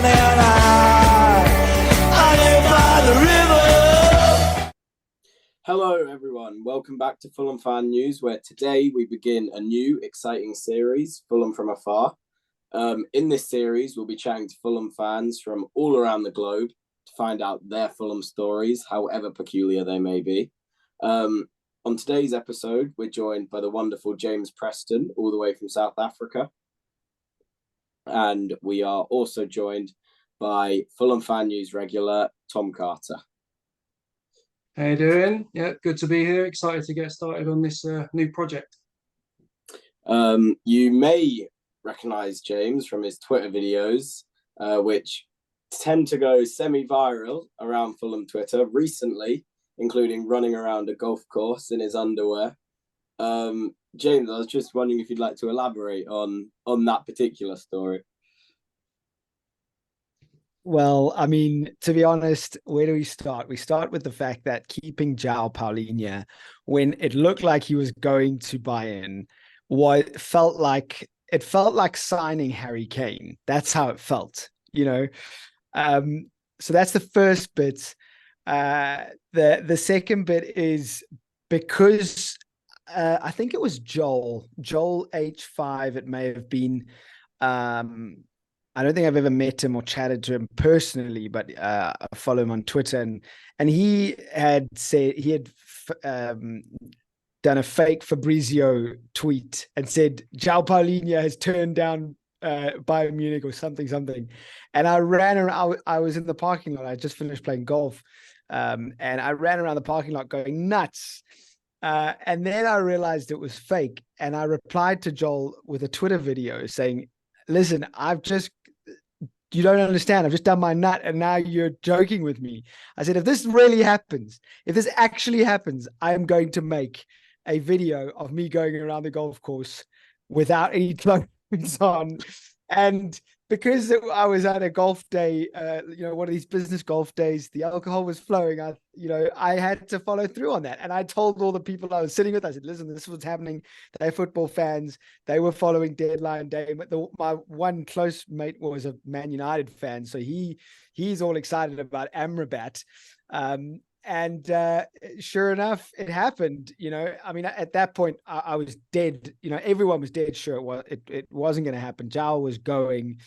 down and I live by the river. Hello everyone, welcome back to Fulham Fan News, where today we begin a new exciting series, Fulham from Afar. In this series, we'll be chatting to Fulham fans from all around the globe to find out their Fulham stories, however peculiar they may be. On today's episode, we're joined by the wonderful James Preston, all the way from South Africa. And we are also joined by Fulham Fan News regular Tom Carter. How you doing? Yeah, good to be here. Excited to get started on this new project. You may recognise James from his Twitter videos, which tend to go semi-viral around Fulham Twitter recently, including running around a golf course in his underwear. James, I was just wondering if you'd like to elaborate on that particular story. Well, I mean, to be honest, where do we start? We start with the fact that keeping João Paulinho when it looked like he was going to buy in, felt like signing Harry Kane. That's how it felt, you know. So that's the first bit. The second bit is because I think it was Joel H5. It may have been. I don't think I've ever met him or chatted to him personally, but I follow him on Twitter, and he had said he had done a fake Fabrizio tweet and said João Paulinho has turned down Bayern Munich or something. And I ran around. I was in the parking lot. I just finished playing golf, and I ran around the parking lot going nuts. And then I realized it was fake, and I replied to Joel with a Twitter video saying, "Listen, you don't understand. I've just done my nut and now you're joking with me." I said, if this really happens, if this actually happens, I am going to make a video of me going around the golf course without any clothes on. And because I was at a golf day, one of these business golf days, the alcohol was flowing. I had to follow through on that. And I told all the people I was sitting with, I said, listen, this was happening. They're football fans. They were following deadline day. But my one close mate was a Man United fan. So he's all excited about Amrabat. And sure enough, it happened. I mean, at that point, I was dead. Everyone was dead sure it wasn't going to happen. João was going,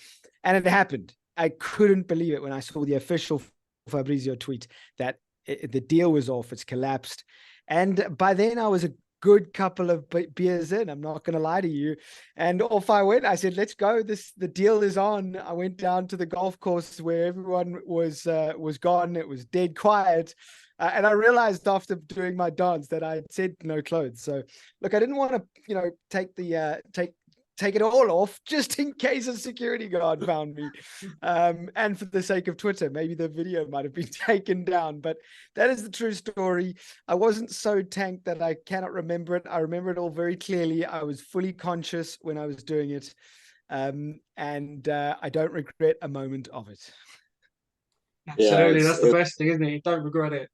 and it happened. I couldn't believe it when I saw the official Fabrizio tweet that the deal was off. It's collapsed. And by then, I was a good couple of beers in. I'm not going to lie to you. And off I went. I said, let's go. The deal is on. I went down to the golf course where everyone was gone. It was dead quiet. And I realized after doing my dance that I had said no clothes. So look, I didn't want to, take it all off just in case a security guard found me. And for the sake of Twitter, maybe the video might have been taken down, but that is the true story. I wasn't so tanked that I cannot remember it. I remember it all very clearly. I was fully conscious when I was doing it. And I don't regret a moment of it. Absolutely. That's the best thing, isn't it? You don't regret it.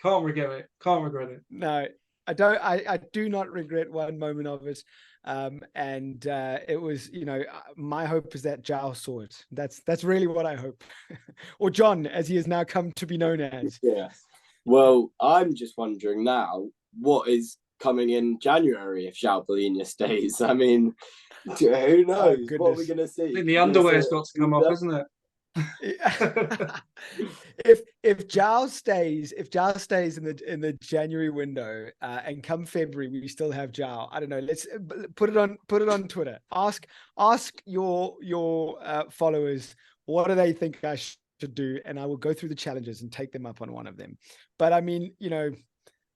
Can't regret it. No, I don't. I do not regret one moment of it. It was, my hope is that João saw it. That's really what I hope. Or John, as he has now come to be known as. Yeah. Well, I'm just wondering now, what is coming in January if João Paulinho stays? I mean, who knows? What are we going to see? I think the underwear's got to come off, isn't it? if João stays in the January window, and come February we still have João, I don't know. Let's put it on Twitter. Ask your followers, what do they think I should do, and I will go through the challenges and take them up on one of them. But I mean,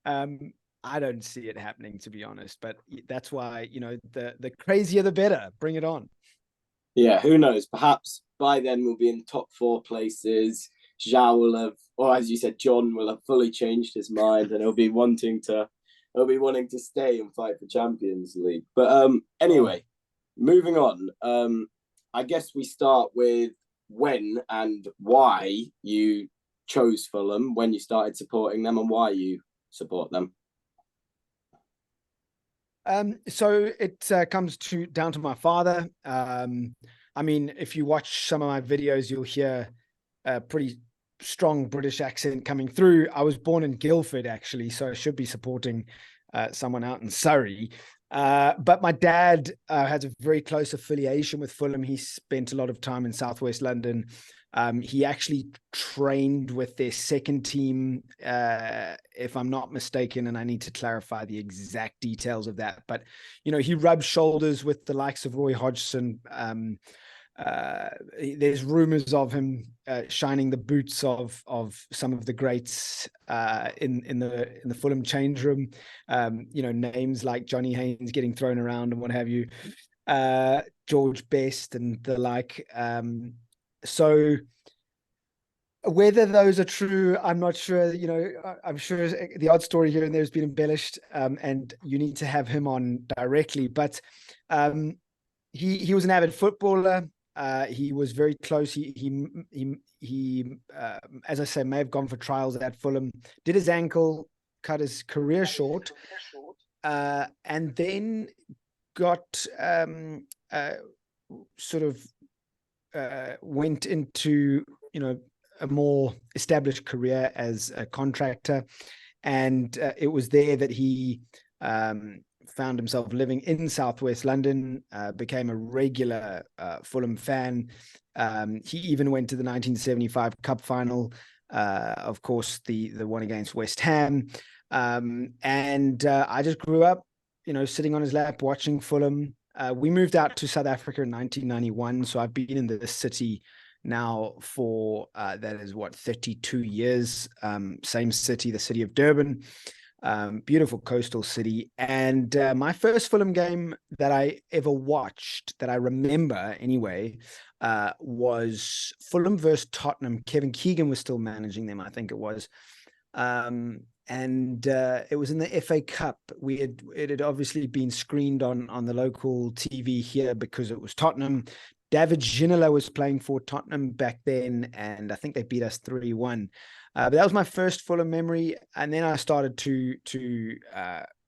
I don't see it happening, to be honest. But that's why, the crazier the better. Bring it on. Yeah, who knows? Perhaps by then we'll be in top 4 places. João will have, or as you said, John will have fully changed his mind, and he'll be wanting to stay and fight for Champions League. But anyway, moving on. I guess we start with when and why you chose Fulham, when you started supporting them, and why you support them. So it comes down to my father. I mean, if you watch some of my videos, you'll hear a pretty strong British accent coming through. I was born in Guildford, actually, so I should be supporting someone out in Surrey. But my dad has a very close affiliation with Fulham. He spent a lot of time in Southwest London. He actually trained with their second team, if I'm not mistaken, and I need to clarify the exact details of that. But, you know, he rubbed shoulders with the likes of Roy Hodgson. There's rumors of him shining the boots of some of the greats in the Fulham change room. You know, names like Johnny Haynes getting thrown around and what have you, George Best and the like. So whether those are true, I'm not sure. You know, I'm sure the odd story here and there has been embellished, and you need to have him on directly. But he was an avid footballer. He was very close. He as I say, may have gone for trials at Fulham, did his ankle, cut his career short, and then got sort of went into, you know, a more established career as a contractor. And it was there that he found himself living in Southwest London, became a regular Fulham fan. He even went to the 1975 Cup final, of course, the one against West Ham. And I just grew up, you know, sitting on his lap watching Fulham. We moved out to South Africa in 1991, so I've been in this city now for that is what, 32 years. Same city, the city of Durban. Beautiful coastal city. And my first Fulham game that I ever watched, that I remember anyway, was Fulham versus Tottenham. Kevin Keegan was still managing them, I think it was. And it was in the FA Cup. It had obviously been screened on the local TV here because it was Tottenham. David Ginola was playing for Tottenham back then, and I think they beat us 3-1. But that was my first Fulham memory, and then I started to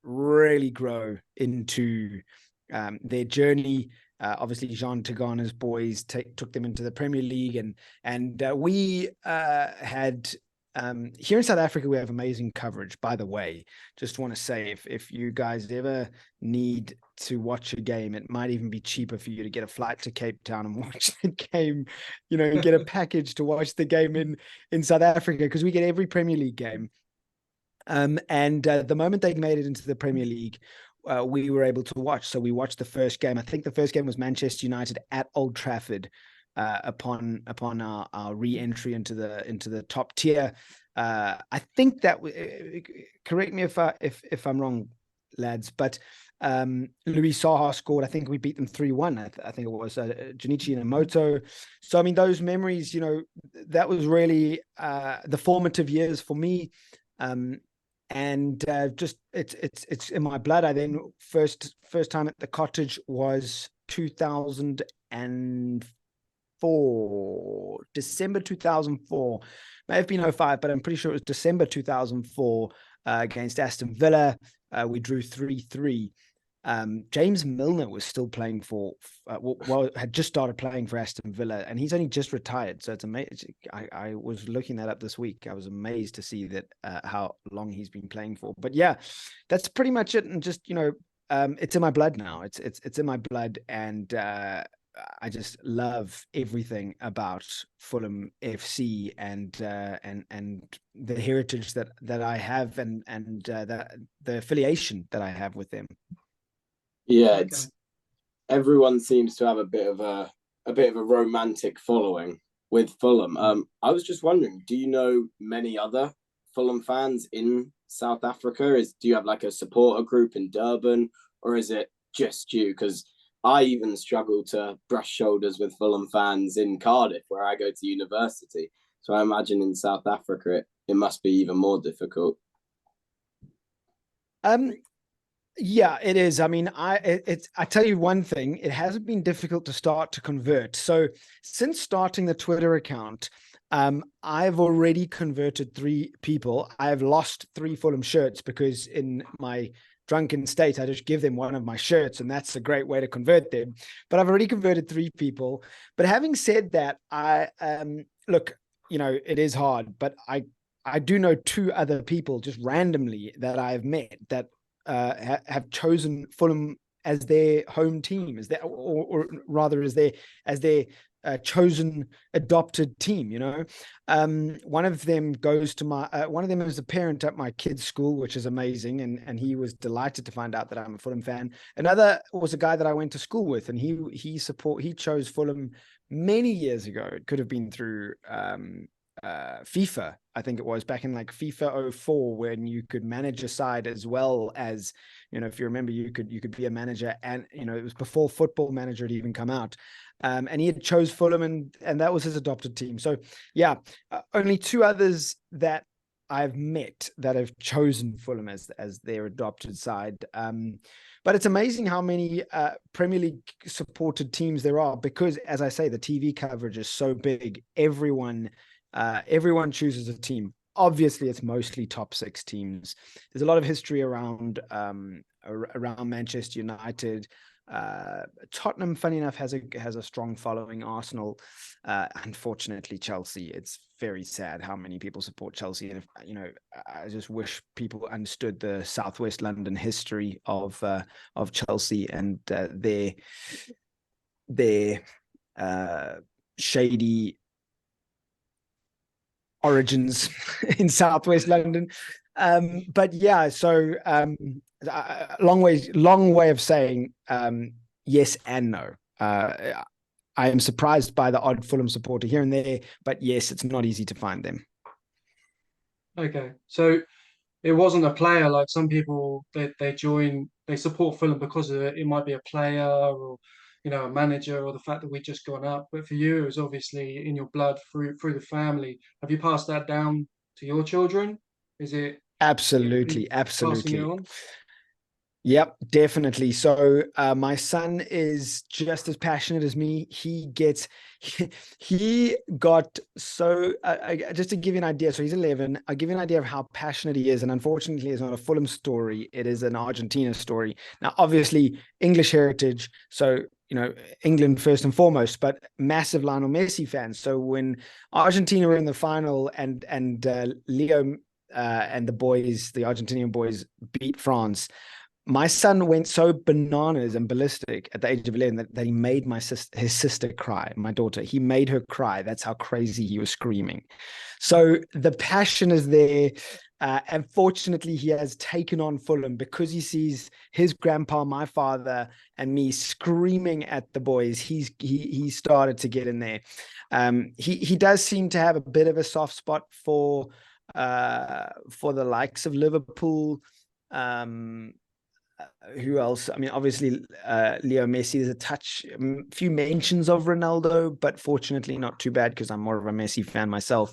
really grow into their journey. Obviously, Jean Tigana's boys took them into the Premier League, and we had. Here in South Africa, we have amazing coverage, by the way. Just want to say, if you guys ever need to watch a game, it might even be cheaper for you to get a flight to Cape Town and watch the game, you know, and get a package to watch the game in South Africa, because we get every Premier League game. And the moment they made it into the Premier League, we were able to watch. So we watched the first game. I think the first game was Manchester United at Old Trafford. Upon our re-entry into the top tier. I think that correct me if I'm wrong, lads, but Louis Saha scored. I think we beat them 3-1. I think it was Junichi Inamoto. So I mean, those memories, you know, that was really the formative years for me. And just it's in my blood. I then first time at the Cottage was 2004. December 2004, may have been 05, but I'm pretty sure it was December 2004 against Aston Villa. We drew 3-3. James Milner was still playing for, had just started playing for Aston Villa, and he's only just retired. So it's amazing. I was looking that up this week. I was amazed to see that how long he's been playing for. But yeah, that's pretty much it. And just, you know, it's in my blood now. It's in my blood, and I just love everything about Fulham FC and the heritage that I have and the affiliation that I have with them. Yeah, it's everyone seems to have a bit of a romantic following with Fulham. I was just wondering, do you know many other Fulham fans in South Africa? Do you have like a supporter group in Durban, or is it just you? Because I even struggle to brush shoulders with Fulham fans in Cardiff, where I go to university. So I imagine in South Africa, it must be even more difficult. Yeah, it is. I mean, I tell you one thing, it hasn't been difficult to start to convert. So since starting the Twitter account, I've already converted 3 people. I've lost 3 Fulham shirts because in my drunken state, I just give them one of my shirts, and that's a great way to convert them. But I've already converted 3 people. But having said that, I look, it is hard, but I do know 2 other people just randomly that I've met that have chosen Fulham as their home team, as their, or rather as their chosen adopted team. One of them goes to one of them is a parent at my kid's school, which is amazing, and he was delighted to find out that I'm a Fulham fan. Another was a guy that I went to school with, and he chose Fulham many years ago. It could have been through FIFA, I think it was back in like FIFA 04, when you could manage a side as well as, if you remember, you could be a manager, and it was before Football Manager had even come out. And he had chose Fulham, and that was his adopted team. So yeah, only 2 others that I've met that have chosen Fulham as their adopted side. But it's amazing how many Premier League supported teams there are, because, as I say, the TV coverage is so big. Everyone chooses a team. Obviously, it's mostly top 6 teams. There's a lot of history around Manchester United. Tottenham, funny enough, has a strong following. Arsenal, unfortunately, Chelsea. It's very sad how many people support Chelsea, and I just wish people understood the Southwest London history of Chelsea and their shady origins in Southwest London. But yeah, so long way of saying yes and no. I am surprised by the odd Fulham supporter here and there, but yes, it's not easy to find them. Okay, so it wasn't a player like some people, they support Fulham because of it. It might be a player or a manager, or the fact that we've just gone up. But for you, it was obviously in your blood through the family. Have you passed that down to your children? Is it Absolutely, passing it absolutely. on? Yep, definitely. So my son is just as passionate as me. He got so just to give you an idea. So he's 11. I'll give you an idea of how passionate he is. And unfortunately, it's not a Fulham story. It is an Argentina story. Now, obviously, English heritage. So England first and foremost, but massive Lionel Messi fans. So when Argentina were in the final and Leo and the Argentinian boys beat France, my son went so bananas and ballistic at the age of 11 that he made his sister cry, my daughter. He made her cry. That's how crazy he was screaming. So the passion is there. And fortunately, he has taken on Fulham because he sees his grandpa, my father, and me screaming at the boys. He started to get in there. He does seem to have a bit of a soft spot for the likes of Liverpool. Who else? I mean, obviously, Leo Messi. There's a few mentions of Ronaldo, but fortunately not too bad because I'm more of a Messi fan myself.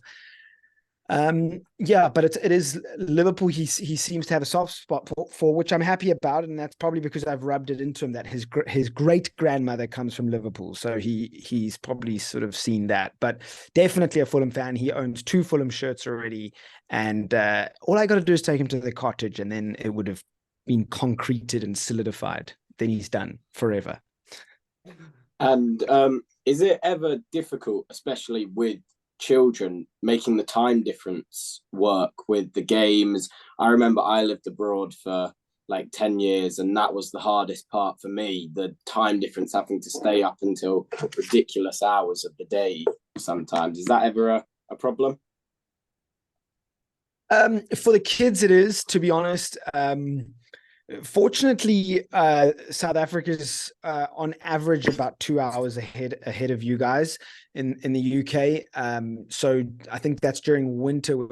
Yeah, but it is Liverpool. He seems to have a soft spot for, which I'm happy about, and that's probably because I've rubbed it into him that his great grandmother comes from Liverpool, so he's probably sort of seen that. But definitely a Fulham fan. He owns 2 Fulham shirts already, and all I got to do is take him to the cottage, and then it would have been concreted and solidified. Then he's done forever. And is it ever difficult, especially with children, making the time difference work with the games? I remember I lived abroad for like 10 years, and that was the hardest part for me, the time difference, having to stay up until ridiculous hours of the day sometimes. Is that ever a problem? For the kids, it is, to be honest. Fortunately, South Africa's on average about 2 hours ahead of you guys in the UK. So I think that's during winter.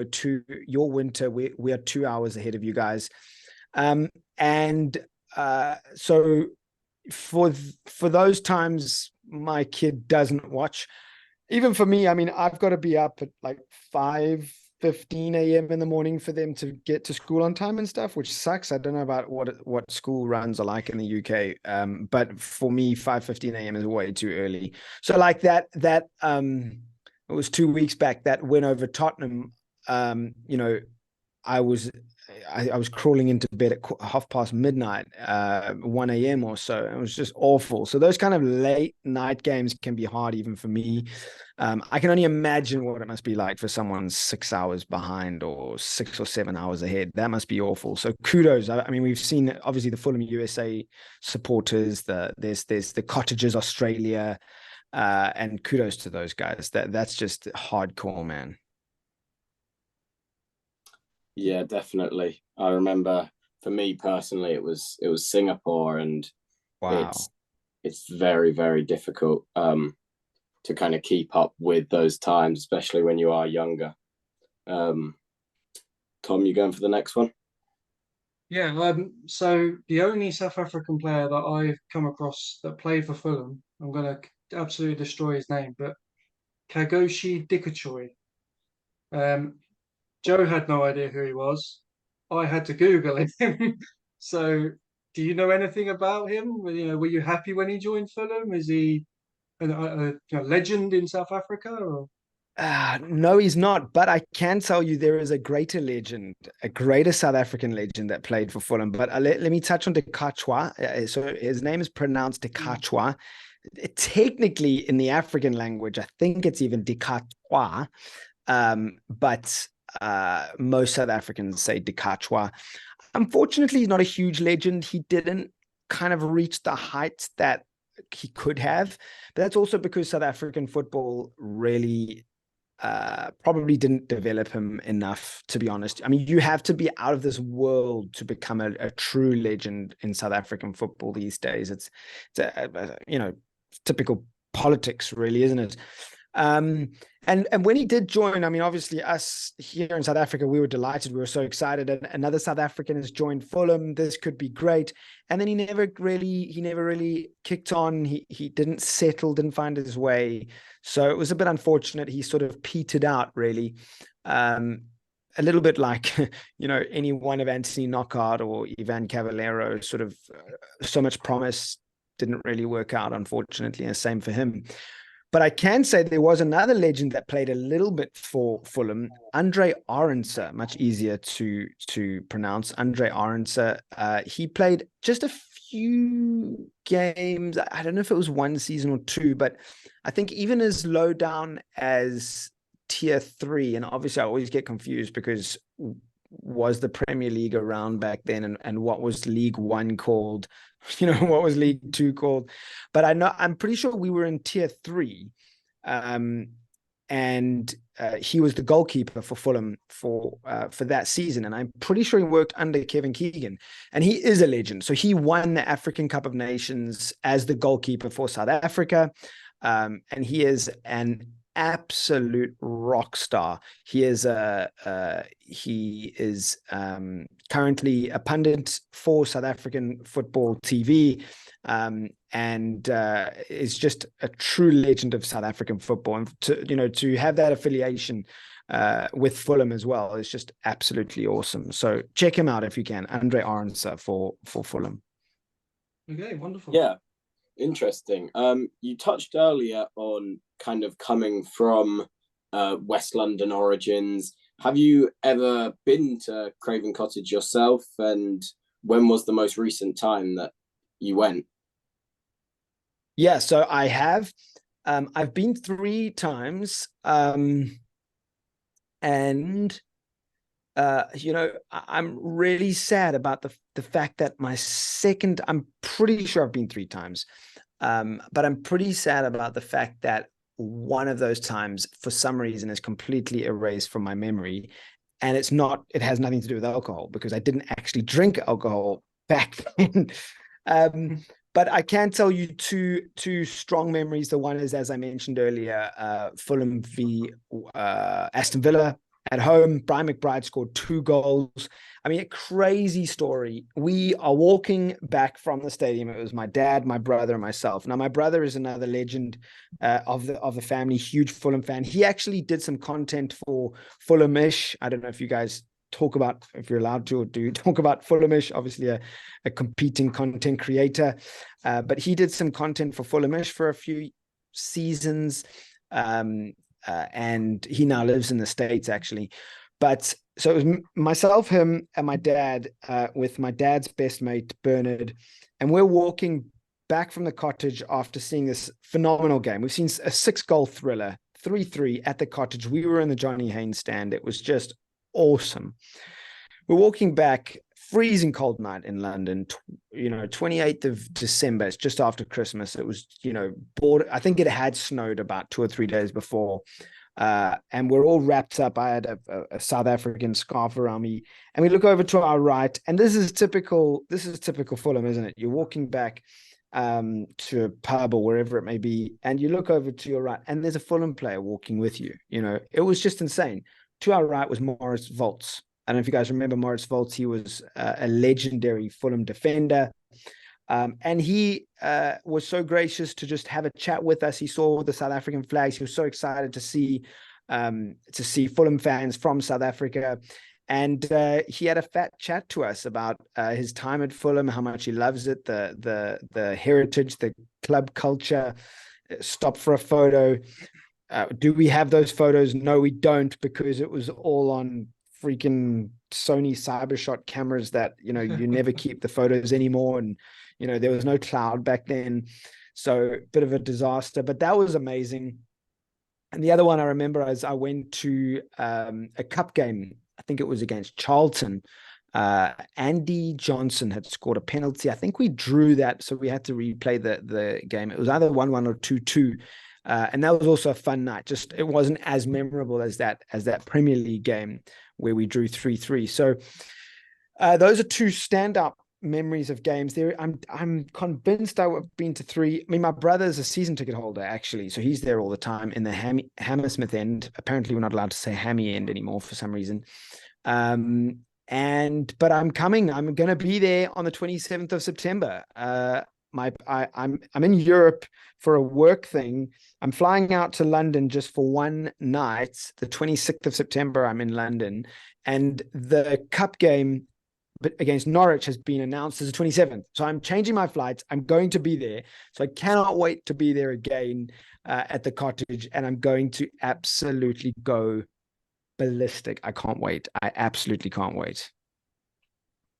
Your winter, we are 2 hours ahead of you guys. And so for those times, my kid doesn't watch. Even for me, I mean, I've got to be up at like 5:15 a.m. in the morning for them to get to school on time and stuff, which sucks. I don't know about what school runs are like in the UK, but for me, 5:15 a.m. is way too early. So like that it was 2 weeks back, that win over Tottenham. I was I was crawling into bed at midnight, 1 a.m. or so. It was just awful. So those kind of late night games can be hard even for me. I can only imagine what it must be like for someone 6 hours behind or 6 or 7 hours ahead. That must be awful. So kudos. I mean, we've seen obviously the Fulham USA supporters. There's the Cottages Australia, and kudos to those guys. That's just hardcore, man. Yeah, definitely. I remember for me personally, it was Singapore, and Wow. it's very, very difficult to kind of keep up with those times, especially when you are younger. Tom, you going for the next one? Yeah, so the only South African player that I've come across that played for Fulham, I'm gonna absolutely destroy his name, but Kagoshi Dikachoy. Um, Joe had no idea who he was. I had to Google him. So, do you know anything about him? Were you happy when he joined Fulham? Is he a legend in South Africa? Or? No, he's not. But I can tell you there is a greater legend, a greater South African legend that played for Fulham. But let me touch on Dikachwa. So his name is pronounced Dikachwa. Technically, in the African language, I think it's even Dikachwa. But most South Africans say Dikachwa. Unfortunately, he's not a huge legend. He didn't kind of reach the heights that he could have. But that's also because South African football really probably didn't develop him enough, to be honest. I mean, you have to be out of this world to become a true legend in South African football these days. It's typical politics, really, isn't it? And when he did join, I mean, obviously us here in South Africa, we were delighted. We were so excited. And another South African has joined Fulham. This could be great. And then he never really kicked on. He didn't settle, didn't find his way. So it was a bit unfortunate. He sort of petered out, really. A little bit like, any one of Anthony Knockaert or Ivan Cavallero, sort of so much promise didn't really work out, unfortunately. And same for him. But I can say there was another legend that played a little bit for Fulham, Andre Arendse, much easier to pronounce. Andre Arendse, he played just a few games. I don't know if it was one season or two, but I think even as low down as tier 3, and obviously I always get confused because was the Premier League around back then, and what was League One called? What was League Two called? But I'm pretty sure we were in tier 3, and he was the goalkeeper for Fulham for that season, and I'm pretty sure he worked under Kevin Keegan, and he is a legend. So he won the African Cup of Nations as the goalkeeper for South Africa, and he is an absolute rock star. He is currently a pundit for South African football TV, and is just a true legend of South African football. And to have that affiliation with Fulham as well is just absolutely awesome. So check him out if you can, Andre Arendse for Fulham. Okay, wonderful. Yeah, interesting. You touched earlier on kind of coming from West London origins. Have you ever been to Craven Cottage yourself? And when was the most recent time that you went? Yeah, so I have. I've been 3 times. And I'm really sad about the fact that I'm pretty sure I've been 3 times. But I'm pretty sad about the fact that one of those times, for some reason, is completely erased from my memory. And it has nothing to do with alcohol, because I didn't actually drink alcohol back then. But I can tell you two strong memories. The one is, as I mentioned earlier, Fulham v Aston Villa at home. Brian McBride scored 2 goals. I mean, a crazy story. We are walking back from the stadium. It was my dad, my brother, and myself. Now, my brother is another legend of the family, huge Fulham fan. He actually did some content for Fulhamish. I don't know if you guys if you're allowed to, or do you talk about Fulhamish, obviously a competing content creator. But he did some content for Fulhamish for a few seasons. And he now lives in the States, actually. But so it was myself, him, and my dad, with my dad's best mate, Bernard. And we're walking back from the cottage after seeing this phenomenal game. We've seen a 6-goal thriller, 3-3 at the cottage. We were in the Johnny Haynes stand. It was just awesome. We're walking back, freezing cold night in London, 28th of December. It's just after Christmas. It was, I think it had snowed about 2 or 3 days before. And we're all wrapped up. I had a South African scarf around me, and we look over to our right, and this is typical Fulham, isn't it? You're walking back to a pub or wherever it may be, and you look over to your right, and there's a Fulham player walking with you. It was just insane. To our right was Maurice Volts. I don't know if you guys remember Maurice Volts. He was a legendary Fulham defender. And he was so gracious to just have a chat with us. He saw the South African flags. He was so excited to see Fulham fans from South Africa. And he had a fat chat to us about his time at Fulham, how much he loves it, the heritage, the club culture. Stop for a photo. Do we have those photos? No, we don't, because it was all on freaking Sony CyberShot cameras that, you never keep the photos anymore. And, there was no cloud back then. So bit of a disaster, but that was amazing. And the other one I remember is I went to a cup game. I think it was against Charlton. Andy Johnson had scored a penalty. I think we drew that, so we had to replay the game. It was either 1-1 or 2-2. And that was also a fun night. Just it wasn't as memorable as that Premier League game where we drew 3-3. So those are two standout memories of games. There, I'm convinced I've been to 3. I mean, my brother's a season ticket holder actually, so he's there all the time in the Hammersmith end. Apparently, we're not allowed to say Hammy end anymore for some reason. But I'm coming. I'm going to be there on the 27th of September. I'm in Europe for a work thing. I'm flying out to London just for one night. The 26th of September, I'm in London, and the cup game against Norwich has been announced as the 27th. So I'm changing my flights. I'm going to be there. So I cannot wait to be there again at the cottage, and I'm going to absolutely go ballistic. I can't wait. I absolutely can't wait.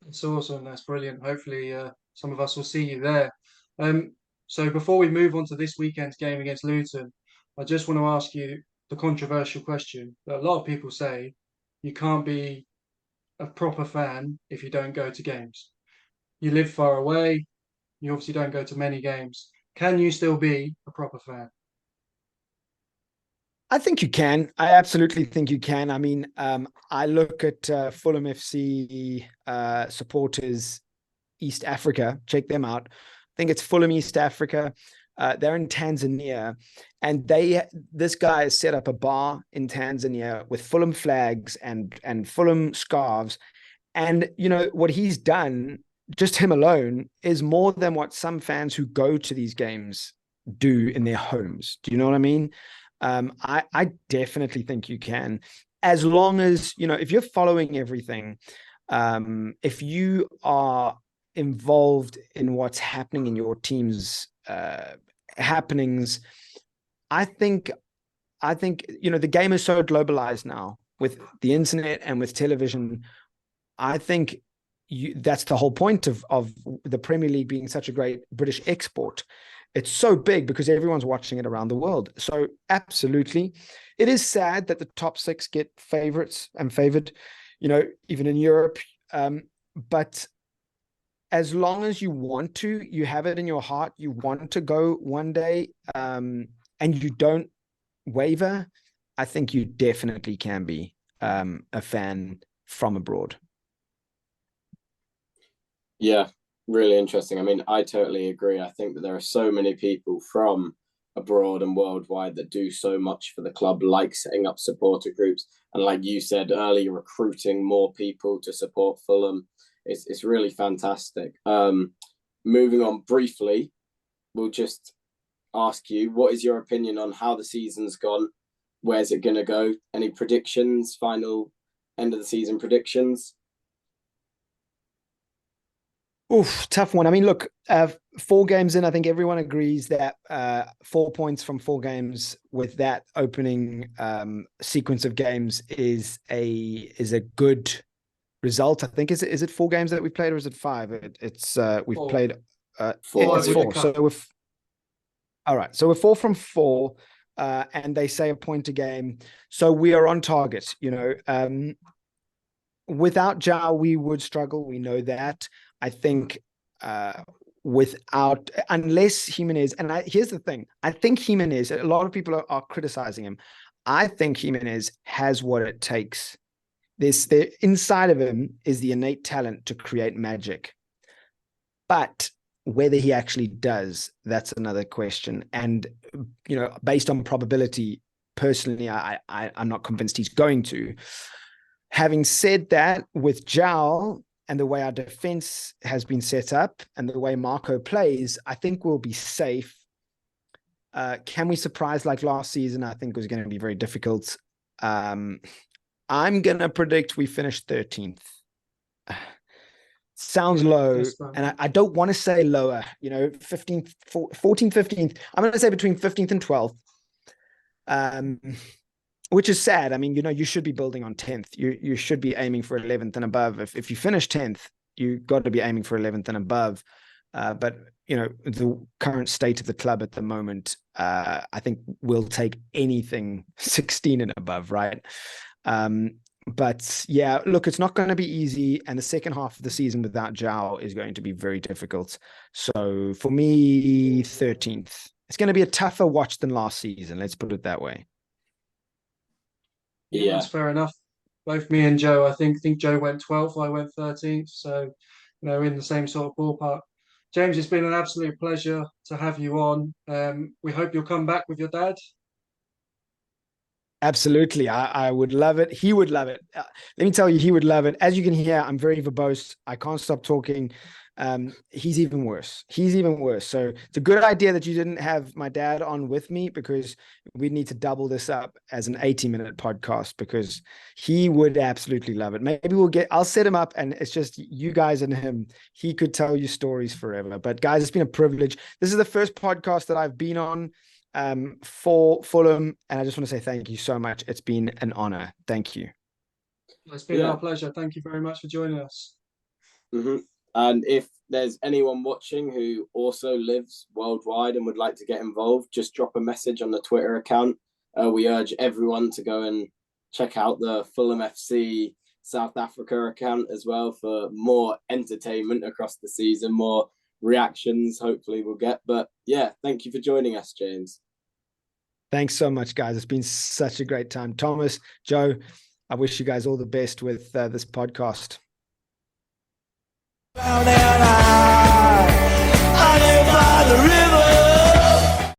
It's awesome. That's brilliant. Hopefully, some of us will see you there. So before we move on to this weekend's game against Luton, I just want to ask you the controversial question that a lot of people say: you can't be a proper fan if you don't go to games. You live far away. You obviously don't go to many games. Can you still be a proper fan? I think you can. I absolutely think you can. I mean, I look at Fulham FC supporters East Africa. Check them out. I think it's Fulham East Africa. They're in Tanzania, and this guy has set up a bar in Tanzania with Fulham flags and Fulham scarves. And what he's done, just him alone, is more than what some fans who go to these games do in their homes. Do you know what I mean? I definitely think you can, as long as, if you're following everything, if you are involved in what's happening in your team's happenings. I think the game is so globalized now with the internet and with television. I think that's the whole point of the Premier League being such a great British export. It's so big because everyone's watching it around the world. So absolutely. It is sad that the top 6 get favorites and favored, even in Europe. But as long as you want to, you have it in your heart, you want to go one day, and you don't waver, I think you definitely can be a fan from abroad. Yeah, really interesting. I mean, I totally agree. I think that there are so many people from abroad and worldwide that do so much for the club, like setting up supporter groups. And like you said earlier, recruiting more people to support Fulham. It's really fantastic. Moving on briefly, we'll just ask you, what is your opinion on how the season's gone? Where's it going to go? Any predictions, final end of the season predictions? Oof, tough one. I mean, look, 4 games in, I think everyone agrees that 4 points from 4 games with that opening sequence of games is a good result. I think is it 4 games that we played, or is it 5? It's we've 4. played 4. it's with the 4. cup. So all right. So we're 4 from 4, and they say a point a game. So we are on target. Without Zhao, we would struggle. We know that. I think unless Jimenez, and here's the thing, I think Jimenez, a lot of people are criticizing him. I think Jimenez has what it takes. Inside of him is the innate talent to create magic. But whether he actually does, that's another question. And, based on probability, personally, I'm not convinced he's going to. Having said that, with Zhao and the way our defense has been set up and the way Marco plays, I think we'll be safe. Can we surprise like last season? I think it was going to be very difficult. I'm going to predict we finish 13th. Sounds low, and I don't want to say lower, 15th, 14th, 15th. I'm going to say between 15th and 12th. Which is sad. I mean, you should be building on 10th. You should be aiming for 11th and above. If you finish 10th, you got to be aiming for 11th and above. But the current state of the club at the moment, I think we'll take anything 16 and above, right? But yeah, look, it's not going to be easy, and the second half of the season without Zhao is going to be very difficult. So for me, 13th. It's going to be a tougher watch than last season. Let's put it that way. Yeah, that's fair enough. Both me and Joe, I think Joe went 12th, I went 13th. So, in the same sort of ballpark. James, it's been an absolute pleasure to have you on. We hope you'll come back with your dad. Absolutely. I would love it. He would love it. Let me tell you, he would love it. As you can hear, I'm very verbose. I can't stop talking. He's even worse. So it's a good idea that you didn't have my dad on with me, because we need to double this up as an 80-minute podcast, because he would absolutely love it. Maybe I'll set him up, and it's just you guys and him. He could tell you stories forever. But guys, it's been a privilege. This is the first podcast that I've been on for Fulham, and I just want to say thank you so much. It's been an honor. Thank you. It's been our pleasure. Thank you very much for joining us. Mm-hmm. And if there's anyone watching who also lives worldwide and would like to get involved, just drop a message on the Twitter account. We urge everyone to go and check out the Fulham FC South Africa account as well for more entertainment across the season, more reactions hopefully we'll get. But yeah, thank you for joining us, James. Thanks so much, guys. It's been such a great time. Thomas, Joe, I wish you guys all the best with this podcast. Down and I live by the river.